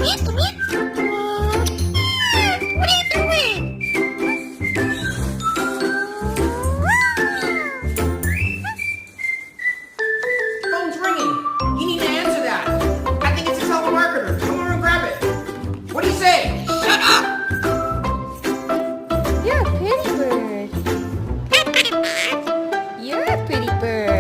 What are you doing? Phone's ringing. You need to answer that. I think it's a telemarketer. Come over and grab it. What do you say? Shut up! You're a pretty bird. You're a pretty bird. You're a pretty bird.